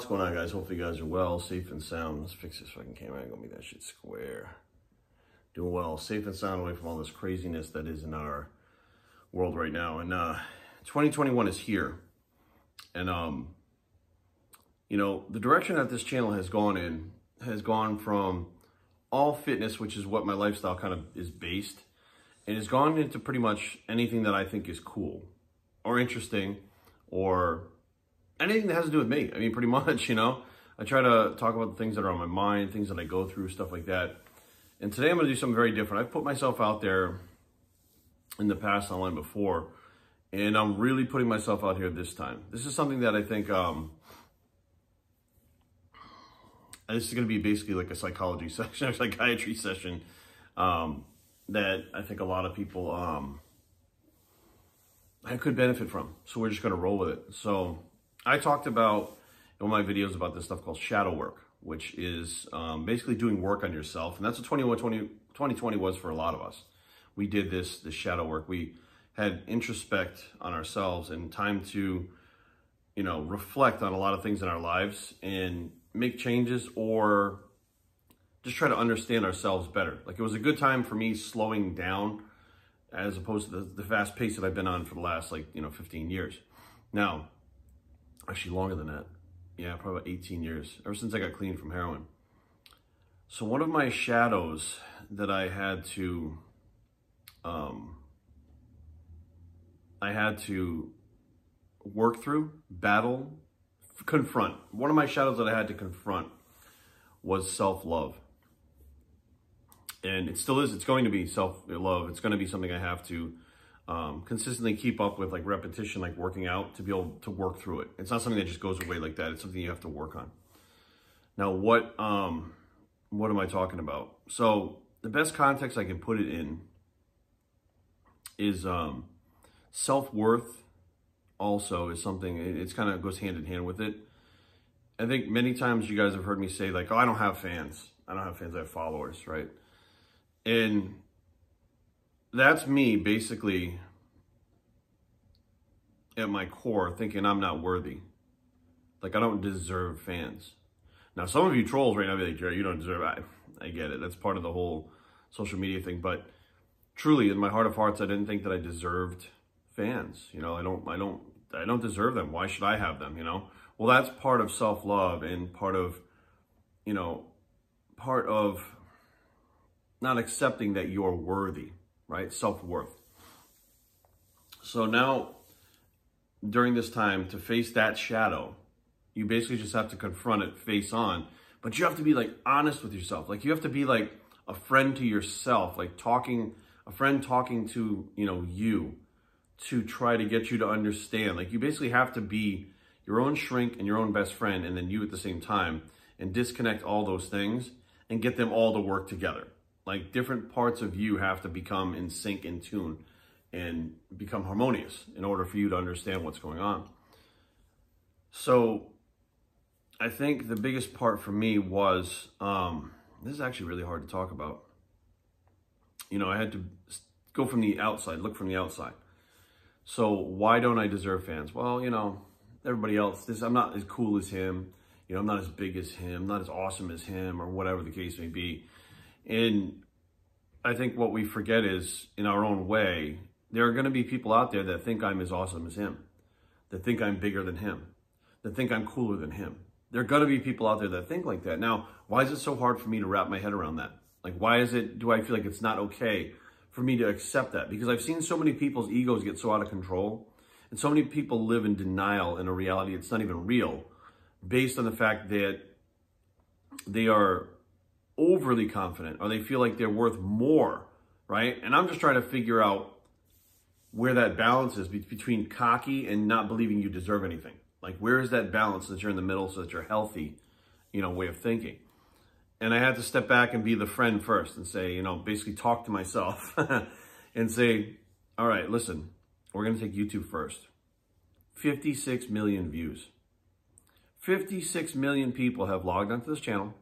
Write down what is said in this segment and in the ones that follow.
What's going on, guys? Hopefully you guys are well, safe and sound. Let's fix this fucking camera. I'm gonna make that shit square. Doing well, safe and sound, away from all this craziness that is in our world right now. And 2021 is here. And you know, the direction that this channel has gone in has gone from all fitness, which is what my lifestyle kind of is based, and has gone into pretty much anything that I think is cool or interesting or anything that has to do with me. I mean, pretty much, you know, I try to talk about the things that are on my mind, things that I go through, stuff like that. And today I'm going to do something very different. I've put myself out there in the past online before, and I'm really putting myself out here this time. This is something that I think, this is going to be basically like a psychology session, or psychiatry session, that I think a lot of people, I could benefit from. So we're just going to roll with it. So I talked about in one of my videos about this stuff called shadow work, which is basically doing work on yourself. And that's what 2020 was for a lot of us. We did this shadow work. We had introspect on ourselves and time to, you know, reflect on a lot of things in our lives and make changes or just try to understand ourselves better. Like, it was a good time for me slowing down as opposed to the fast pace that I've been on for the last, 15 years. Now, actually longer than that. Yeah, probably about 18 years, ever since I got clean from heroin. So one of my shadows that I had to work through, battle, confront. One of my shadows that I had to confront was self-love. And it still is. It's going to be self-love. It's going to be something I have to consistently keep up with, like repetition, like working out, to be able to work through it. It's not something that just goes away like that. It's something you have to work on. Now, what am I talking about? So the best context I can put it in is self-worth also is something, it's kind of goes hand in hand with it. I think many times you guys have heard me say, like, oh, I don't have fans. I don't have fans, I have followers, right? And that's me basically at my core thinking I'm not worthy. Like, I don't deserve fans. Now, some of you trolls right now be like, Jerry, you don't deserve it. I get it. That's part of the whole social media thing. But truly, in my heart of hearts, I didn't think that I deserved fans. You know, I don't deserve them. Why should I have them, you know? Well, that's part of self-love and part of not accepting that you're worthy, right? Self-worth. So now, during this time, to face that shadow, you basically just have to confront it face on, but you have to be like honest with yourself. Like, you have to be like a friend to yourself, like a friend talking to, you to try to get you to understand. Like, you basically have to be your own shrink and your own best friend, and then you at the same time, and disconnect all those things and get them all to work together. Like, different parts of you have to become in sync, in tune, and become harmonious in order for you to understand what's going on. So I think the biggest part for me was, this is actually really hard to talk about. You know, I had to go from the outside, look from the outside. So why don't I deserve fans? Well, everybody else, I'm not as cool as him. I'm not as big as him, not as awesome as him, or whatever the case may be. And I think what we forget is, in our own way, there are going to be people out there that think I'm as awesome as him, that think I'm bigger than him, that think I'm cooler than him. There are going to be people out there that think like that. Now, why is it so hard for me to wrap my head around that? Like, do I feel like it's not okay for me to accept that? Because I've seen so many people's egos get so out of control, and so many people live in denial in a reality that's not even real, based on the fact that they are overly confident, or they feel like they're worth more, right? And I'm just trying to figure out where that balance is between cocky and not believing you deserve anything. Like, where is that balance that you're in the middle, so that you're healthy, way of thinking? And I had to step back and be the friend first and say, basically talk to myself and say, all right, listen, we're going to take YouTube first. 56 million views. 56 million people have logged onto this channel,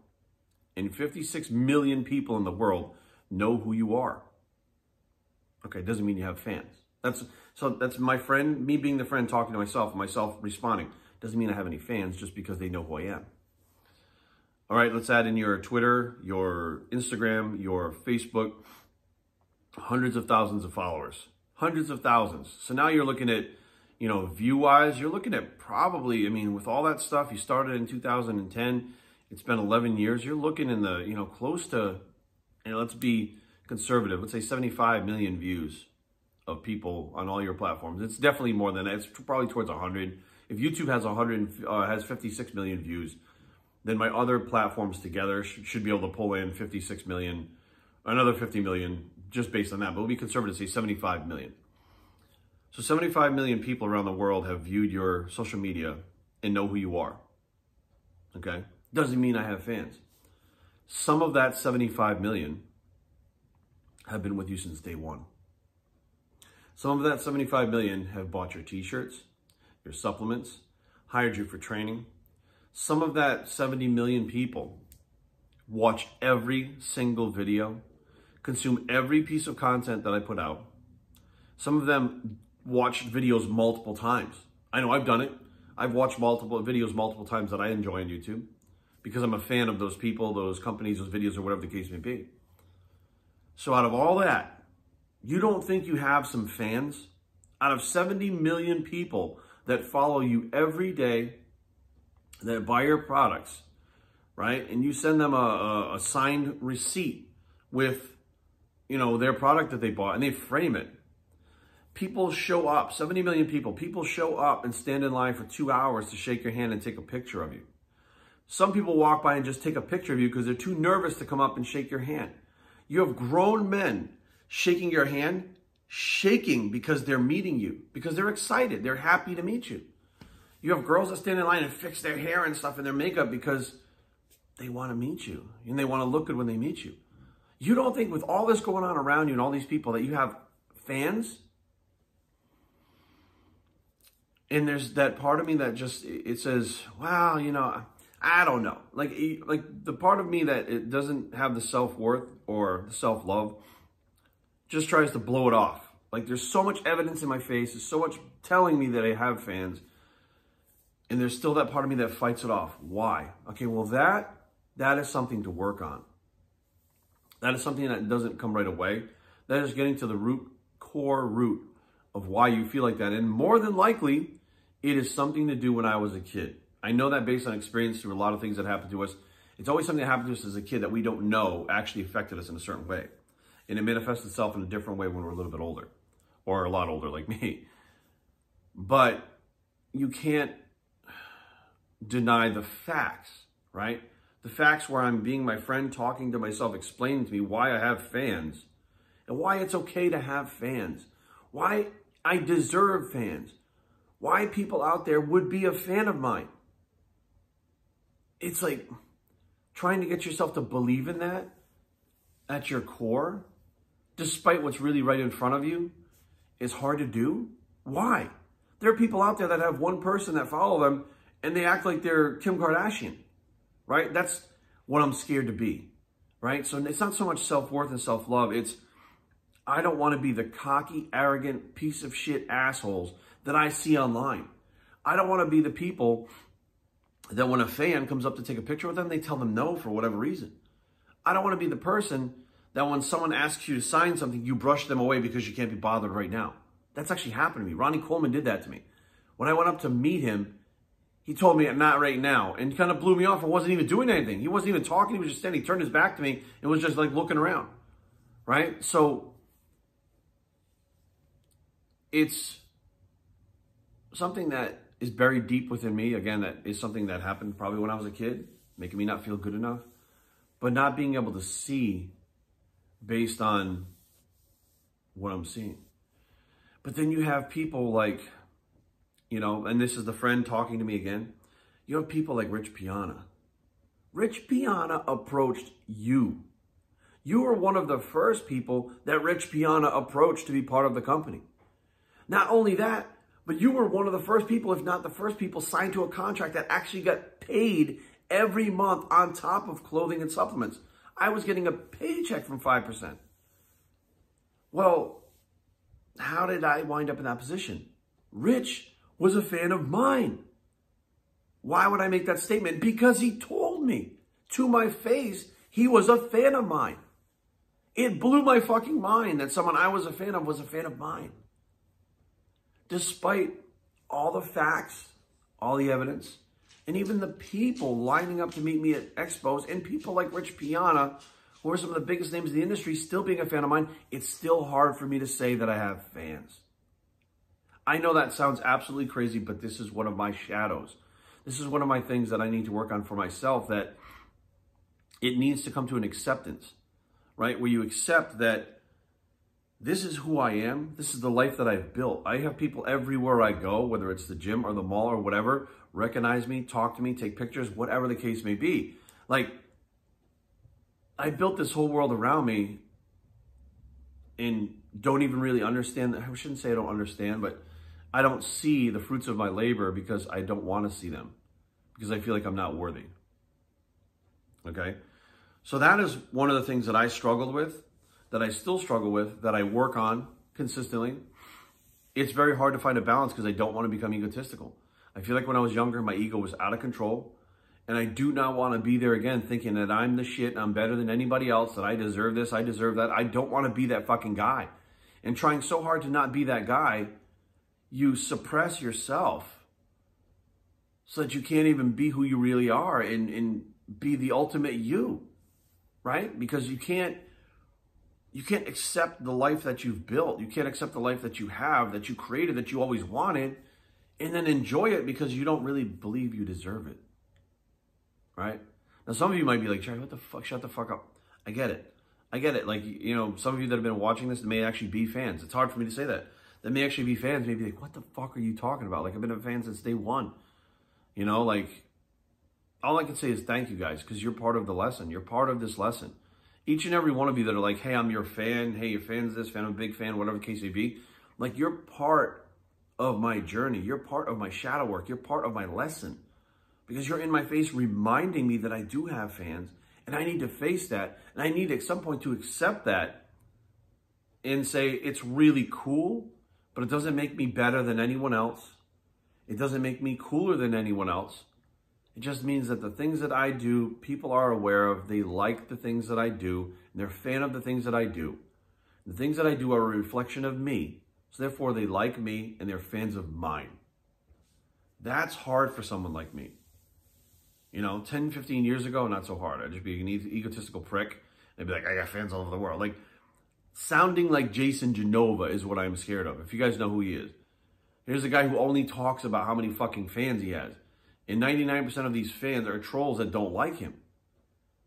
and 56 million people in the world know who you are. Okay, doesn't mean you have fans. That's my friend, me being the friend, talking to myself, and myself responding. Doesn't mean I have any fans just because they know who I am. All right, let's add in your Twitter, your Instagram, your Facebook. Hundreds of thousands of followers. Hundreds of thousands. So now you're looking at, view-wise, you're looking at probably, with all that stuff, you started in 2010, it's been 11 years, you're looking in the, close to, let's be conservative, let's say 75 million views of people on all your platforms. It's definitely more than that. It's probably towards 100. If YouTube has 56 million views, then my other platforms together should be able to pull in 56 million, another 50 million, just based on that. But we'll be conservative, say 75 million. So 75 million people around the world have viewed your social media and know who you are. Okay? Doesn't mean I have fans. Some of that 75 million have been with you since day one. Some of that 75 million have bought your t-shirts, your supplements, hired you for training. Some of that 70 million people watch every single video, consume every piece of content that I put out. Some of them watched videos multiple times. I know I've done it. I've watched multiple videos multiple times that I enjoy on YouTube because I'm a fan of those people, those companies, those videos, or whatever the case may be. So out of all that, you don't think you have some fans? Out of 70 million people that follow you every day, that buy your products, right? And you send them a signed receipt with, their product that they bought, and they frame it. People show up, 70 million people show up and stand in line for 2 hours to shake your hand and take a picture of you. Some people walk by and just take a picture of you because they're too nervous to come up and shake your hand. You have grown men shaking your hand, shaking because they're meeting you, because they're excited, they're happy to meet you. You have girls that stand in line and fix their hair and stuff and their makeup because they want to meet you and they want to look good when they meet you. You don't think with all this going on around you and all these people that you have fans? And there's that part of me that just, it says, wow, I don't know. Like the part of me that it doesn't have the self-worth or the self-love just tries to blow it off. Like there's so much evidence in my face. There's so much telling me that I have fans. And there's still that part of me that fights it off. Why? Okay, well that is something to work on. That is something that doesn't come right away. That is getting to the core root of why you feel like that. And more than likely, it is something to do when I was a kid. I know that based on experience through a lot of things that happened to us. It's always something that happened to us as a kid that we don't know actually affected us in a certain way. And it manifests itself in a different way when we're a little bit older. Or a lot older like me. But you can't deny the facts, right? The facts where I'm being my friend, talking to myself, explaining to me why I have fans. And why it's okay to have fans. Why I deserve fans. Why people out there would be a fan of mine. It's like trying to get yourself to believe in that at your core, despite what's really right in front of you, is hard to do. Why? There are people out there that have one person that follow them and they act like they're Kim Kardashian, right? That's what I'm scared to be, right? So it's not so much self-worth and self-love. It's, I don't want to be the cocky, arrogant, piece of shit assholes that I see online. I don't want to be the people that when a fan comes up to take a picture with them, they tell them no for whatever reason. I don't want to be the person that when someone asks you to sign something, you brush them away because you can't be bothered right now. That's actually happened to me. Ronnie Coleman did that to me. When I went up to meet him, he told me, not right now, and kind of blew me off and wasn't even doing anything. He wasn't even talking. He was just standing. He turned his back to me and was just like looking around, right? So it's something that is buried deep within me. Again, that is something that happened probably when I was a kid, making me not feel good enough, but not being able to see based on what I'm seeing. But then you have people like, and this is the friend talking to me again. You have people like Rich Piana. Rich Piana approached you. You were one of the first people that Rich Piana approached to be part of the company. Not only that, but you were one of the first people, if not the first people, signed to a contract that actually got paid every month on top of clothing and supplements. I was getting a paycheck from 5%. Well, how did I wind up in that position? Rich was a fan of mine. Why would I make that statement? Because he told me to my face he was a fan of mine. It blew my fucking mind that someone I was a fan of was a fan of mine. Despite all the facts, all the evidence, and even the people lining up to meet me at expos, and people like Rich Piana, who are some of the biggest names in the industry, still being a fan of mine, it's still hard for me to say that I have fans. I know that sounds absolutely crazy, but this is one of my shadows. This is one of my things that I need to work on for myself, that it needs to come to an acceptance, right? Where you accept that this is who I am. This is the life that I've built. I have people everywhere I go, whether it's the gym or the mall or whatever, recognize me, talk to me, take pictures, whatever the case may be. Like, I built this whole world around me and don't even really understand. I shouldn't say I don't understand, but I don't see the fruits of my labor because I don't want to see them, because I feel like I'm not worthy. Okay? So that is one of the things that I struggled with, that I still struggle with, that I work on consistently. It's very hard to find a balance because I don't want to become egotistical. I feel like when I was younger, my ego was out of control, and I do not want to be there again thinking that I'm the shit, I'm better than anybody else, that I deserve this, I deserve that. I don't want to be that fucking guy. And trying so hard to not be that guy, you suppress yourself so that you can't even be who you really are and be the ultimate you, right? Because you can't accept the life that you've built. You can't accept the life that you have, that you created, that you always wanted, and then enjoy it because you don't really believe you deserve it, right? Now, some of you might be like, Jerry, what the fuck? Shut the fuck up. I get it. I get it. Like, you know, some of you that have been watching this may actually be fans. It's hard for me to say that. That may actually be fans, may be like, what the fuck are you talking about? Like, I've been a fan since day one. You know, like, all I can say is thank you guys, because you're part of the lesson. You're part of this lesson. Each and every one of you that are like, hey, I'm your fan. Hey, your fan's this, fan, I'm a big fan, whatever the case may be. Like, you're part of my journey. You're part of my shadow work. You're part of my lesson. Because you're in my face reminding me that I do have fans, and I need to face that. And I need at some point to accept that and say, it's really cool, but it doesn't make me better than anyone else. It doesn't make me cooler than anyone else. It just means that the things that I do, people are aware of. They like the things that I do, and they're a fan of the things that I do. The things that I do are a reflection of me, so therefore they like me and they're fans of mine. That's hard for someone like me. You know, 10, 15 years ago, not so hard. I'd just be an egotistical prick and be like, I got fans all over the world. Like, sounding like Jason Genova is what I'm scared of. If you guys know who he is. Here's a guy who only talks about how many fucking fans he has. And 99% of these fans are trolls that don't like him.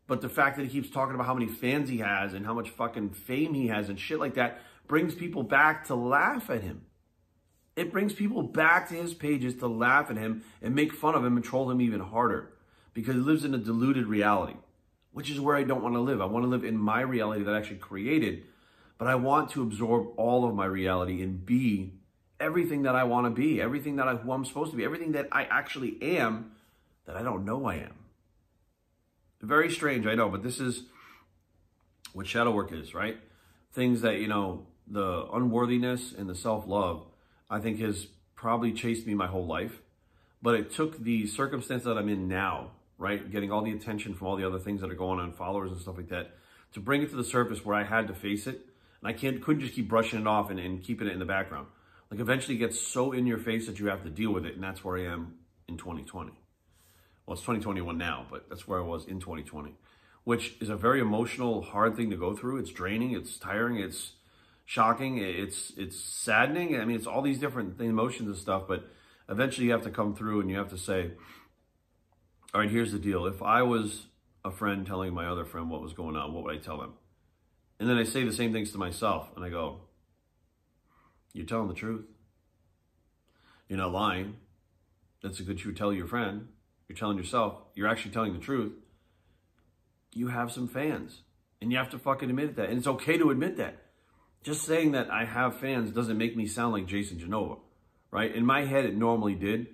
But the fact that he keeps talking about how many fans he has and how much fucking fame he has and shit like that brings people back to laugh at him. It brings people back to his pages to laugh at him and make fun of him and troll him even harder. Because he lives in a deluded reality, which is where I don't want to live. I want to live in my reality that I actually created, but I want to absorb all of my reality and be everything that I want to be, everything that who I'm supposed to be, everything that I actually am that I don't know I am. Very strange, I know, but this is what shadow work is, right? Things that, you know, the unworthiness and the self-love, I think has probably chased me my whole life. But it took the circumstance that I'm in now, right? Getting all the attention from all the other things that are going on, followers and stuff like that, to bring it to the surface where I had to face it. And I couldn't just keep brushing it off and keeping it in the background. Like, eventually it gets so in your face that you have to deal with it. And that's where I am in 2020. Well, it's 2021 now, but that's where I was in 2020, which is a very emotional, hard thing to go through. It's draining, it's tiring, it's shocking, it's saddening. I mean, it's all these different emotions and stuff, but eventually you have to come through and you have to say, all right, here's the deal. If I was a friend telling my other friend what was going on, what would I tell them? And then I say the same things to myself and I go, you're telling the truth. You're not lying. That's a good truth. Tell your friend. You're telling yourself. You're actually telling the truth. You have some fans. And you have to fucking admit that. And it's okay to admit that. Just saying that I have fans doesn't make me sound like Jason Genova. Right? In my head, it normally did.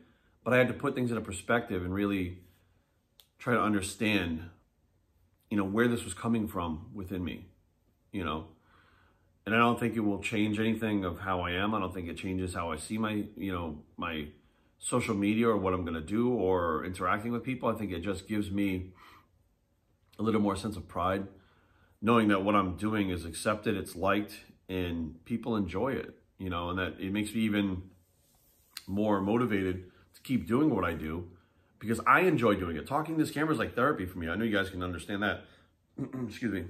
But I had to put things in a perspective and really try to understand, you know, where this was coming from within me. You know? And I don't think it will change anything of how I am. I don't think it changes how I see my, you know, my social media or what I'm going to do or interacting with people. I think it just gives me a little more sense of pride, knowing that what I'm doing is accepted, it's liked, and people enjoy it, you know, and that it makes me even more motivated to keep doing what I do because I enjoy doing it. Talking to this camera is like therapy for me. I know you guys can understand that. Excuse me.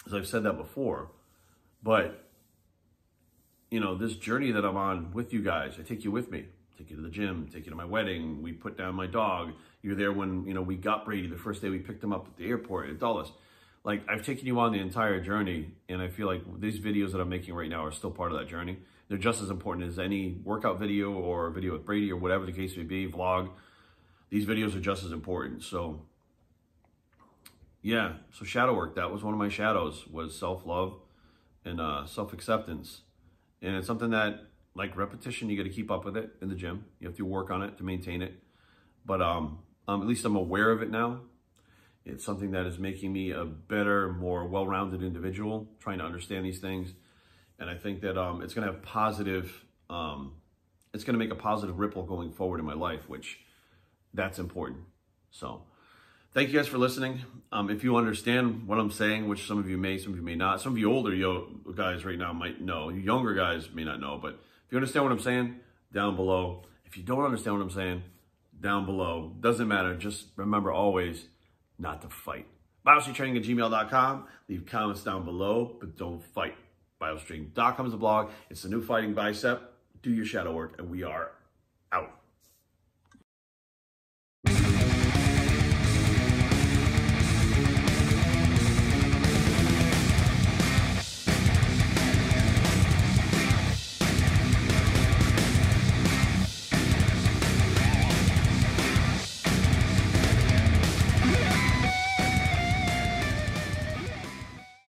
As I've said that before, but you know, this journey that I'm on with you guys, I take you with me. Take you to the gym, take you to my wedding. We put down my dog. You're there when, you know, we got Brady the first day we picked him up at the airport at Dulles. Like, I've taken you on the entire journey, and I feel like these videos that I'm making right now are still part of that journey. They're just as important as any workout video or video with Brady or whatever the case may be, vlog. These videos are just as important. So, yeah. So shadow work, that was one of my shadows, was self-love and self-acceptance. And it's something that, like repetition, you got to keep up with it in the gym. You have to work on it to maintain it. But at least I'm aware of it now. It's something that is making me a better, more well-rounded individual, trying to understand these things. And I think that it's going to have positive, it's going to make a positive ripple going forward in my life, which that's important. So thank you guys for listening. If you understand what I'm saying, which some of you may, some of you may not. Some of you older guys right now might know. You younger guys may not know. But if you understand what I'm saying, down below. If you don't understand what I'm saying, down below. Doesn't matter. Just remember always not to fight. BioStreamTraining@gmail.com. Leave comments down below, but don't fight. BioStream.com is the blog. It's the new fighting bicep. Do your shadow work, and we are out.